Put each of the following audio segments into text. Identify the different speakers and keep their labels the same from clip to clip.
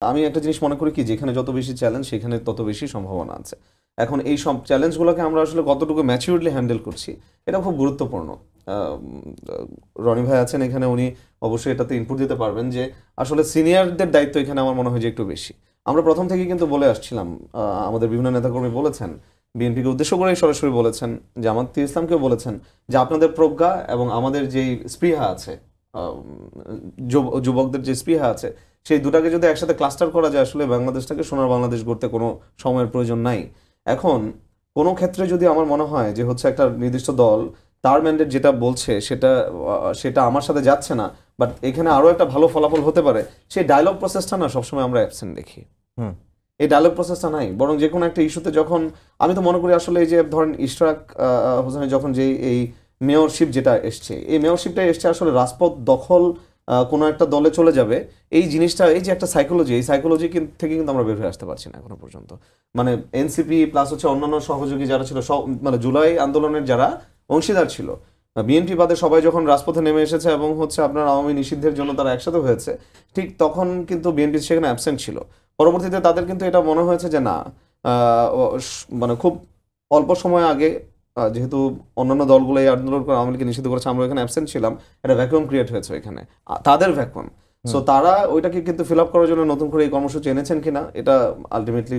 Speaker 1: আমি একটা জিনিস মনে করি কি, যেখানে যত বেশি চ্যালেঞ্জ সেখানে তত বেশি সম্ভাবনা আছে। এখন এই সব চ্যালেঞ্জগুলোকে আমরা আসলে কতটুকু ম্যাচিউরলি হ্যান্ডেল করছি এটা খুব গুরুত্বপূর্ণ। রনি ভাই আছেন এখানে, উনি অবশ্যই এটাতে ইনপুট দিতে পারবেন যে আসলে সিনিয়রদের দায়িত্ব এখানে আমার মনে হয় যে একটু বেশি। আমরা প্রথম থেকেই কিন্তু বলে আসছিলাম, আমাদের বিভিন্ন নেতাকর্মী বলেছেন, বিএনপিকে উদ্দেশ্য করেই সরাসরি বলেছেন, জামাত ইসলামকেও বলেছেন যে আপনাদের প্রজ্ঞা এবং আমাদের যেই স্পৃহা আছে, যুবকদের যে স্পৃহা আছে, সেই দুটাকে যদি একসাথে ক্লাস্টার করা যায় আসলে বাংলাদেশটাকে সোনার বাংলাদেশ গড়তে কোনো সময়ের প্রয়োজন নাই। এখন কোনো ক্ষেত্রে যদি আমার মনে হয় যে হচ্ছে একটা নির্দিষ্ট দল তার ম্যান্ডেট যেটা বলছে সেটা সেটা আমার সাথে যাচ্ছে না, বাট এখানে আরও একটা ভালো ফলাফল হতে পারে, সেই ডায়লগ প্রসেসটা না সবসময় আমরা অ্যাবসেন্ট দেখি। এই ডায়লগ প্রসেসটা নাই, বরং যে কোনো একটা ইস্যুতে যখন আমি তো মনে করি আসলে এই যে ধরেন ইশরাক হোসেনের যখন যে এই মেয়রশিপ যেটা এসছে, এই মেয়রশিপটা এসছে আসলে রাজপথ দখল কোনো একটা দলে চলে যাবে, এই জিনিসটা, এই যে একটা সাইকোলজি, এই সাইকোলজি থেকে কিন্তু আমরা বের হয়ে আসতে পারছি না এখনো পর্যন্ত। মানে এনসিপি প্লাস হচ্ছে অন্যান্য সহযোগী যারা ছিল সব, মানে জুলাই আন্দোলনের যারা অংশীদার ছিল, বিএনপি বাদে সবাই যখন রাজপথে নেমে এসেছে এবং হচ্ছে আপনার আওয়ামী নিষিদ্ধের জন্য তারা একসাথে হয়েছে, ঠিক তখন কিন্তু বিএনপি সেখানে অ্যাবসেন্ট ছিল। পরবর্তীতে তাদের কিন্তু এটা মনে হয়েছে যে না, মানে খুব অল্প সময় আগে যেহেতু অন্যান্য দলগুলো এই আন্দোলন করে আওয়ামী লীগকে নিষিদ্ধ করেছে, আমরা এখানে অ্যাবসেন্ট ছিলাম, একটা ভ্যাকুয়াম ক্রিয়েট হয়েছে এখানে, তাদের ভ্যাকুয়াম। সো তারা ওইটাকে কিন্তু ফিল আপ করার জন্য নতুন করে এই কর্মসূচি এনেছেন কিনা এটা আলটিমেটলি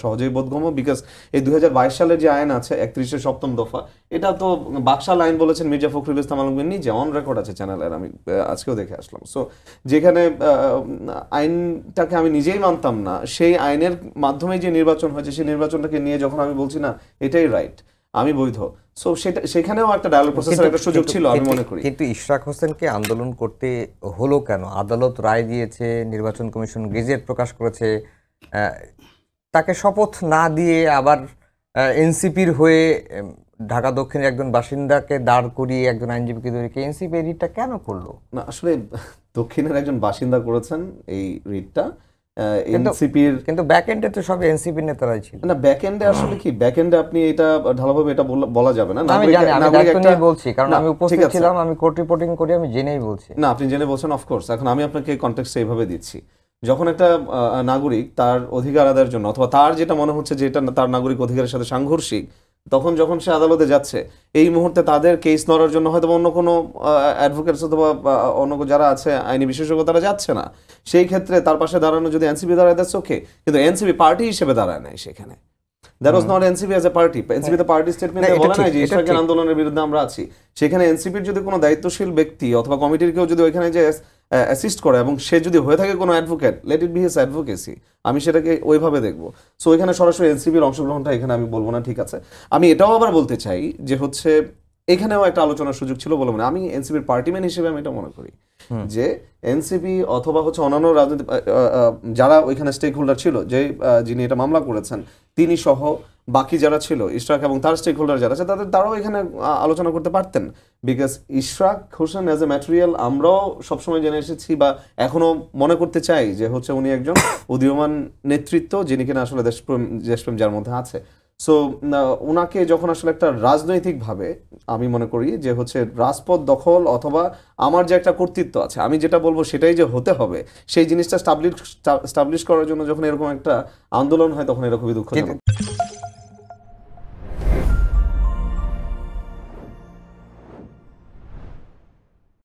Speaker 1: সহজেই বোধগম্য। বিকজ এই 2022 সালের যে আইন আছে 31-এর 7ম দফা, এটা তো বাকশাল আইন বলেছেন মির্জা ফখরুল ইসলাম আলমগীর নিজে, অন রেকর্ড আছে চ্যানেলের, আমি আজকেও দেখে আসলাম। সো যেখানে আইনটাকে আমি নিজেই মানতাম না, সেই আইনের মাধ্যমে যে নির্বাচন হয়েছে, সেই নির্বাচনটাকে নিয়ে যখন আমি বলছি না এটাই রাইট, আমি বৈধ, সো সেখানেও একটা ডায়ালগ প্রসেসের একটা সুযোগ ছিল আমি মনে করি।
Speaker 2: কিন্তু ইশরাক হোসেনকে আন্দোলন করতে হলো কেন? আদালত রায় দিয়েছে, নির্বাচন কমিশন গেজেট প্রকাশ করেছে, তাকে শপথ না দিয়ে আবার এনসিপির হয়ে ঢাকা দক্ষিণের একজন বাসিন্দাকে দাঁড় করিয়ে একজন আইনজীবীকে ধরে এনসিপি এই রিটটা কেন করলো?
Speaker 1: না আসলে দক্ষিণের একজন বাসিন্দা করেছেন এই রিটটা, এনসিপির,
Speaker 2: কিন্তু ব্যাক এন্ডে তো সব এনসিপি নেতারাই ছিল।
Speaker 1: না ব্যাক এন্ডে আসলে কি, ব্যাক এন্ডে আপনি এটা ঢালাভাবে এটা বলা যাবে না।
Speaker 2: আমি জানি, আমি দায়িত্ব নিয়ে বলছি, কারণ আমি উপস্থিত ছিলাম, আমি কোর্ট রিপোর্টিং করি, আমি জেনেই বলছি।
Speaker 1: না আপনি জেনে বলছেন, অফকোর্স। এখন আমি আপনাকে কনটেক্সট এইভাবে দিচ্ছি, যখন একটা নাগরিক তার অধিকার আদায়ের জন্য, অথবা তার যেটা মনে হচ্ছে যে এটা তার নাগরিক অধিকারের সাথে সাংঘর্ষিক, তখন যখন সে আদালতে যাচ্ছে, এই মুহূর্তে তাদের কেস নড়ার জন্য হয়তো অন্য কোনো অ্যাডভোকেটস অথবা অন্য যারা আছে আইনি বিশেষজ্ঞ তারা যাচ্ছে না, সেই ক্ষেত্রে তার পাশে দাঁড়ানো যদি এনসিপি দাঁড়ায়, দ্যাটস ওকে। কিন্তু এনসিপি পার্টি হিসেবে দাঁড়ায় নাই সেখানে। That was not NCP as a party. NCP তো পার্টি স্টেটমেন্টে বলে নাই যে ইশরাকের আন্দোলনের বিরুদ্ধে আমরা আছি। সেখানে এনসিপির যদি কোনো দায়িত্বশীল ব্যক্তি অথবা কমিটির কেউ যদি ওইখানে যে অ্যাসিস্ট করে এবং সে যদি হয়ে থাকে কোনো advocate, let it be his advocacy, আমি সেটাকে ওইভাবে দেখবো। সো ওইখানে সরাসরি এনসিপির অংশগ্রহণটা এখানে আমি বলবো না, ঠিক আছে। আমি এটাও আবার বলতে চাই যে হচ্ছে এখানেও একটা আলোচনার সুযোগ ছিল বলে মনে, আমি এনসিপির পার্টিম্যান হিসেবে আমি এটা মনে করি যে এনসিপি অথবা হচ্ছে অন্যান্য রাজনৈতিক যারা ওইখানে স্টেক হোল্ডার ছিল, যে যিনি এটা মামলা করেছেন তিনি সহ বাকি যারা ছিল, ইশরাক এবং তার স্টেক হোল্ডার যারা আছে, তারাও এখানে আলোচনা করতে পারতেন। Because Ishraq Hossain as a material আমরাও সবসময় জেনে এসেছি বা এখনো মনে করতে চাই যে হচ্ছে উনি একজন উদীয়মান নেতৃত্ব, যিনি কিনা আসলে দেশপ্রেম যার মধ্যে আছে। সো ওনাকে যখন আসলে একটা রাজনৈতিকভাবে, আমি মনে করি যে হচ্ছে রাজপথ দখল অথবা আমার যে একটা কর্তৃত্ব আছে, আমি যেটা বলবো সেটাই যে হতে হবে, সেই জিনিসটা স্টাবলিশ করার জন্য যখন এরকম একটা আন্দোলন হয় তখন এরকমই দুঃখজনক।